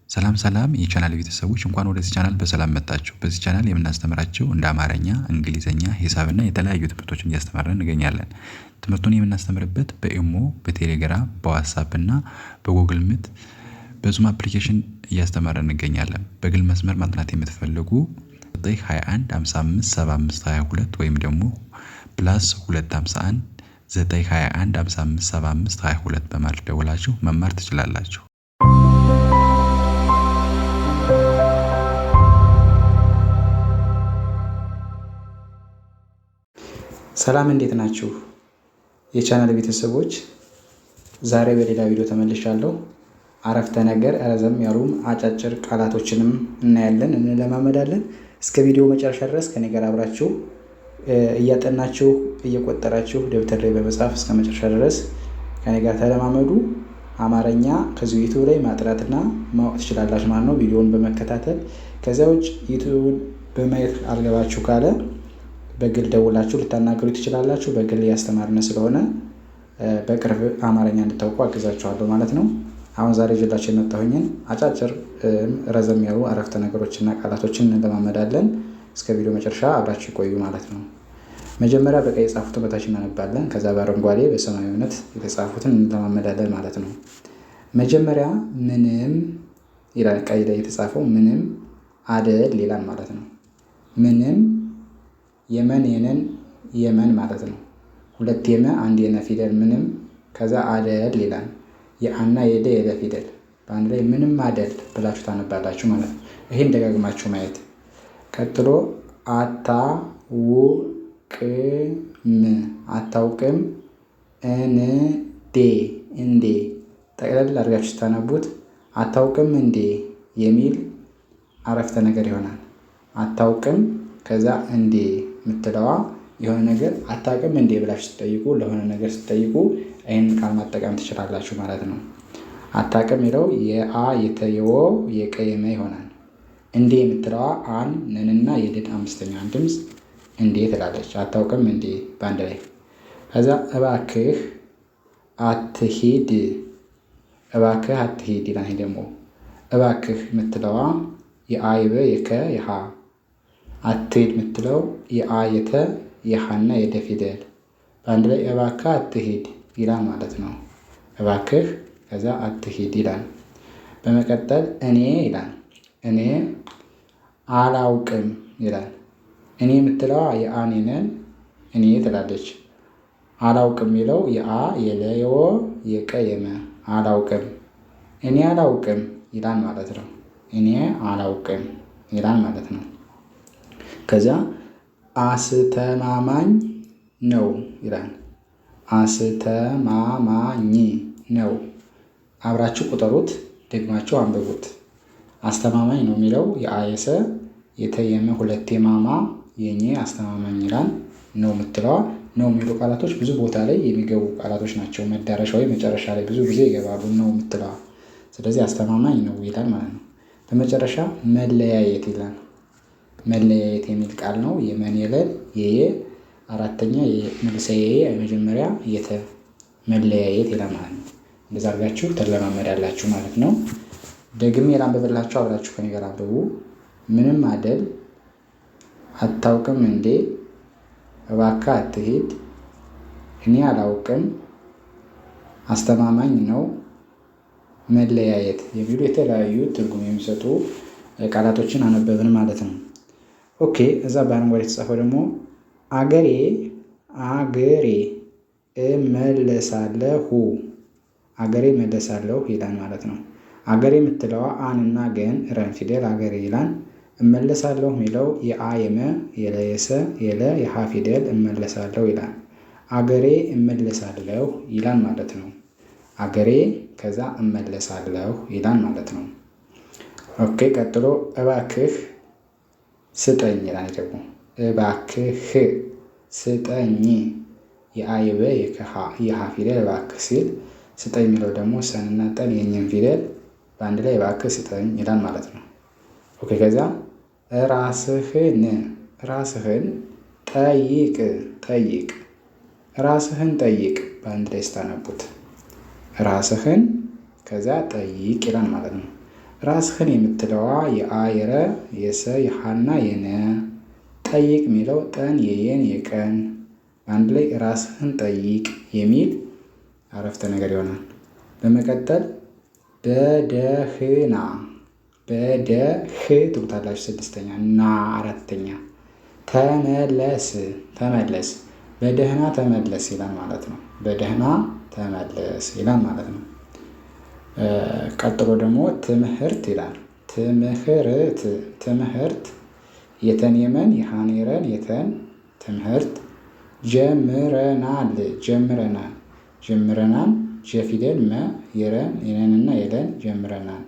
ሰላም ሰላም የቻናል ቤተሰቦች እንኳን ወደዚህ ቻናል በሰላም መጣችሁ። በዚህ ቻናል የምናስተምራቸው እንደ አማርኛ፣ እንግሊዘኛ፣ ሂሳብና የተለያዩ ትምህርቶችን እያስተማርን እንገኛለን። ትምህርቱን የምናስተምርበት በኢሞ፣ በቴሌግራም፣ በዋትስአፕ እና በጉግል ሚት በዙም አፕሊኬሽን እያስተማርን እንገኛለን። በግል መስመር ማጥናት የምትፈልጉ 921 55 75 22 ወይም ደግሞ +251 921 55 75 22 በማለት ደውላችሁ መማር ትችላላችሁ። ሰላም እንዴት ናችሁ? የቻናል ቤተሰቦች ዛሬ በሌላ ቪዲዮ ተመልሻለሁ። አረፍተ ነገር ረዘም ያሉም አጫጭር ቃላቶችንም እናያለን፣ እንለማመዳለን። እስከ ቪዲዮ መጨረሻ ድረስ ከኔ ጋር አብራችሁ እያጠናችሁ እየቆጠራችሁ ደብተር ላይ በመጻፍ እስከ መጨረሻ ድረስ ከኔ ጋር ተለማመዱ። አማርኛ ከዚህ ዩቲዩብ ላይ ማጥናትና ማወቅ ትችላላችሁ ማለት ነው፣ ቪዲዮውን በመከታተል። ከዚያ ውጭ ዩቲዩብን በማየት አልገባችሁ ካለ በግል ደውላችሁ ልታናገሩ ትችላላችሁ። በግል እያስተማርን ስለሆነ በቅርብ አማርኛ እንድታውቁ አግዛችኋለሁ ማለት ነው። አሁን ዛሬ ይዤላችሁ የመጣሁኝን አጫጭር ረዘም ያሉ አረፍተ ነገሮችና ቃላቶችን እንለማመዳለን። እስከ ቪዲዮ መጨረሻ አብራችሁ ይቆዩ ማለት ነው። መጀመሪያ በቀይ የጻፉትን በታች እናነባለን። ከዛ በአረንጓዴ በሰማያዊነት የተጻፉትን እንለማመዳለን ማለት ነው። መጀመሪያ ምንም ይላል፣ ቀይ ላይ የተጻፈው ምንም አደል ይላል ማለት ነው። ምንም የመን የነን የመን ማለት ነው። ሁለት የመ አንድ የነ ፊደል ምንም፣ ከዛ አደል ይላል። የአና የደ የለ ፊደል በአንድ ላይ ምንም አደል ብላችሁ ታነባላችሁ ማለት ነው። ይሄን ደጋግማችሁ ማየት። ቀጥሎ አታውቅም እንዴ ጠቅለል አድርጋችሁ ስታነቡት አታውቅም እንዴ የሚል አረፍተ ነገር ይሆናል። አታውቅም ከዛ እንዴ የምትለዋ የሆነ ነገር አታውቅም እንዴ ብላችሁ ስትጠይቁ፣ ለሆነ ነገር ስትጠይቁ ይህንን ቃል ማጠቀም ትችላላችሁ ማለት ነው። አታውቅም የሚለው የአ የተየወ የቀየመ ይሆናል። እንዴ የምትለዋ አን ነንና የድን አምስተኛዋን ድምፅ እንዴ ትላለች። አታውቅም እንዴ በአንድ ላይ። ከዛ እባክህ አትሂድ ይላል። ደግሞ እባክህ የምትለዋ የአይበ የከ የሃ፣ አትሂድ የምትለው የአየተ የሃና የደ ፊደል በአንድ ላይ እባክህ አትሂድ ይላል ማለት ነው። እባክህ ከዛ አትሂድ ይላል። በመቀጠል እኔ ይላል። እኔ አላውቅም ይላል። እኔ የምትለዋ የአን የነን እኔ ትላለች። አላውቅም የሚለው የአ የለ የወ የቀ የመ አላውቅም። እኔ አላውቅም ይላል ማለት ነው። እኔ አላውቅም ይላል ማለት ነው። ከዛ አስተማማኝ ነው ይላል። አስተማማኝ ነው። አብራችሁ ቁጠሩት፣ ደግማችሁ አንብቡት። አስተማማኝ ነው የሚለው የአየሰ የተየመ ሁለቴ ማማ የኘ አስተማማኝ ይላል። ነው የምትለዋ ነው የሚሉ ቃላቶች ብዙ ቦታ ላይ የሚገቡ ቃላቶች ናቸው። መዳረሻ ወይ መጨረሻ ላይ ብዙ ጊዜ ይገባሉ ነው የምትለዋ። ስለዚህ አስተማማኝ ነው ይላል ማለት ነው። በመጨረሻ መለያየት ይላል። መለያየት የሚል ቃል ነው። የመንየለል የየ አራተኛ የመልሰ የየ የመጀመሪያ የተ መለያየት ይላል ማለት ነው። እንደዛ አድርጋችሁ ተለማመዳላችሁ ማለት ነው። ደግሜ ላንብብላችሁ፣ አብራችሁ ከኔ ጋር አንብቡ። ምንም አደል፣ አታውቅም እንዴ፣ እባክህ አትሂድ፣ እኔ አላውቅም፣ አስተማማኝ ነው፣ መለያየት የሚሉ የተለያዩ ትርጉም የሚሰጡ ቃላቶችን አነበብን ማለት ነው። ኦኬ። እዛ በአረንጓዴ የተጻፈው ደግሞ አገሬ እመለሳለሁ፣ አገሬ እመለሳለሁ ይላል ማለት ነው። አገሬ የምትለዋ አንና ገን ረን ፊደል አገሬ ይላል። እመለሳለሁ የሚለው የአ የመ የለየሰ የለ የሃ ፊደል እመለሳለሁ ይላል። አገሬ እመለሳለሁ ይላል ማለት ነው። አገሬ ከዛ እመለሳለሁ ይላል ማለት ነው። ኦኬ። ቀጥሎ እባክህ ስጠኝ ይላል። ደግሞ እባክህ ስጠኝ የአይበ የሃ ፊደል እባክህ ሲል፣ ስጠኝ የሚለው ደግሞ ሰንና ጠን የኘን ፊደል በአንድ ላይ እባክህ ስጠኝ ይላል ማለት ነው። ኦኬ። ከዛ ራስህን ጠይቅ ራስህን ጠይቅ በአንድ ላይ ስታነቡት ራስህን ከዛ ጠይቅ ይላል ማለት ነው። ራስህን የምትለዋ የአ የረ የሰ የሃና የነ ጠይቅ የሚለው ጠን የየን የቀን አንድ ላይ ራስህን ጠይቅ የሚል አረፍተ ነገር ይሆናል። በመቀጠል በደህና በደህ ትሉታላችሁ ስድስተኛ እና አራተኛ ተመለስ በደህና ተመለስ ይላል ማለት ነው። በደህና ተመለስ ይላል ማለት ነው። ቀጥሎ ደግሞ ትምህርት ይላል። ትምህርት የተን የመን የሃን የረን የተን ትምህርት ጀምረናል ጀፊደል መ የረን የነንና የለን ጀምረናል።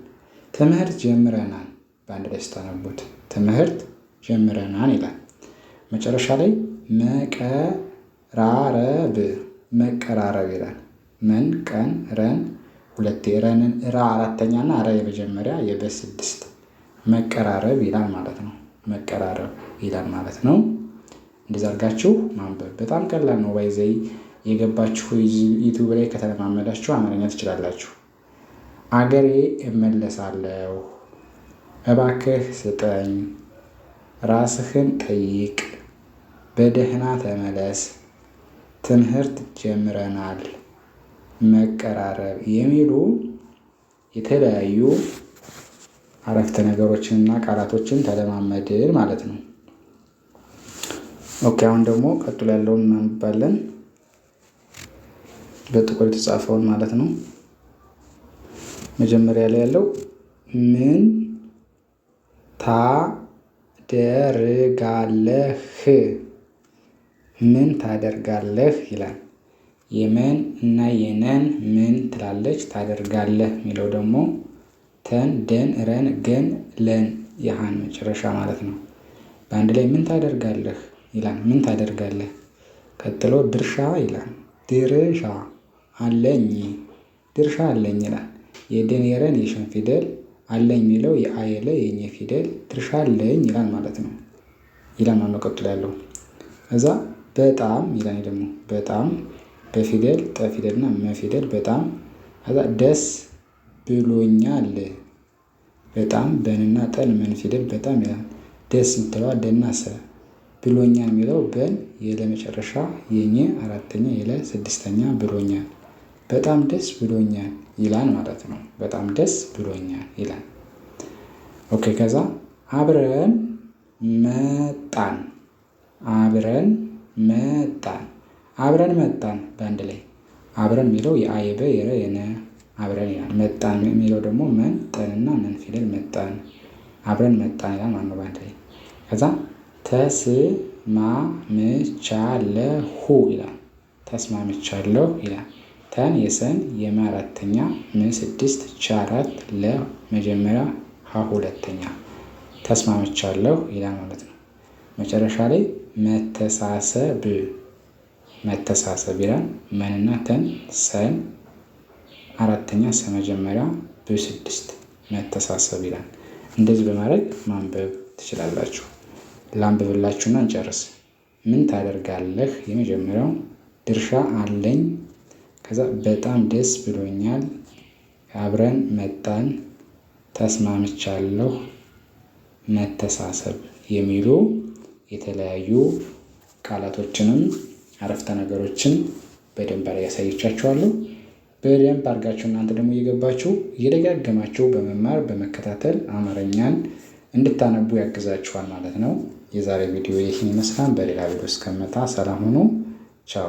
ትምህርት ጀምረናል በአንድ ላይ ስታነቡት ትምህርት ጀምረናል ይላል። መጨረሻ ላይ መቀራረብ ይላል። መን ቀን ረን ሁለቴ ረንን ራ አራተኛ እና ራ የመጀመሪያ የበስድስት መቀራረብ ይላል ማለት ነው። መቀራረብ ይላል ማለት ነው። እንደዛ አድርጋችሁ ማንበብ በጣም ቀላል ነው። ባይዘይ የገባችሁ ዩቲዩብ ላይ ከተለማመዳችሁ አማርኛ ትችላላችሁ። አገሬ እመለሳለሁ፣ እባክህ ስጠኝ፣ ራስህን ጠይቅ፣ በደህና ተመለስ፣ ትምህርት ጀምረናል፣ መቀራረብ የሚሉ የተለያዩ አረፍተ ነገሮችንና ቃላቶችን ተለማመድን ማለት ነው። ኦኬ አሁን ደግሞ ቀጥሎ ያለውን እናነባለን። በጥቁር የተጻፈውን ማለት ነው። መጀመሪያ ላይ ያለው ምን ታደርጋለህ ይላል። የመን እና የነን ምን ትላለች፣ ታደርጋለህ የሚለው ደግሞ ተን ደን ረን ገን ለን የሃን መጨረሻ ማለት ነው። በአንድ ላይ ምን ታደርጋለህ ይላል። ምን ታደርጋለህ። ቀጥሎ ድርሻ ይላል። ድርሻ አለኝ ይላል። የደን የረን የሸን ፊደል አለኝ የሚለው የአየለ የኘ ፊደል ድርሻ አለኝ ይላል ማለት ነው። ቀጥሎ ያለው እዛ በጣም ይላል። ደግሞ በጣም በፊደል ጠፊደልና መፊደል በጣም እዛ ደስ ብሎኛል። በጣም በንና ጠን መን ፊደል በጣም ይላል። ደስ የምትለዋ ደና ሰ ብሎኛል የሚለው በን የለመጨረሻ የኘ አራተኛ የለ ስድስተኛ ብሎኛል። በጣም ደስ ብሎኛል ይላል ማለት ነው። በጣም ደስ ብሎኛል ይላል። ኦኬ ከዛ አብረን መጣን በአንድ ላይ አብረን የሚለው የአይበ የረ የነ አብረን ይላል። መጣን የሚለው ደግሞ መን ጠንና ነን ፊደል መጣን አብረን መጣን ይላል ማለት ነው በአንድ ላይ። ከዛ ተስማምቻለሁ ይላል። ተስማምቻለሁ ይላል። ተን የሰን የመ አራተኛ ም ስድስት ቻ አራት ለ መጀመሪያ ሀ ሁለተኛ ተስማምቻለሁ ይላል ማለት ነው። መጨረሻ ላይ መተሳሰብ ይላል። መንና ተን ሰን አራተኛ ሰ መጀመሪያ ብ ስድስት መተሳሰብ ይላል። እንደዚህ በማድረግ ማንበብ ትችላላችሁ። ላንብብላችሁና እንጨርስ። ምን ታደርጋለህ የመጀመሪያው ድርሻ አለኝ። ከዛ በጣም ደስ ብሎኛል፣ አብረን መጣን፣ ተስማምቻለሁ፣ መተሳሰብ የሚሉ የተለያዩ ቃላቶችንም አረፍተ ነገሮችን በደንብ አድርጌ ያሳየቻችኋለሁ። በደንብ አድርጋችሁ እናንተ ደግሞ እየገባችሁ እየደጋገማችሁ በመማር በመከታተል አማርኛን እንድታነቡ ያግዛችኋል ማለት ነው። የዛሬ ቪዲዮ ይህን ይመስላል። በሌላ ቪዲዮ እስከምመጣ ሰላም ሁኑ። ቻው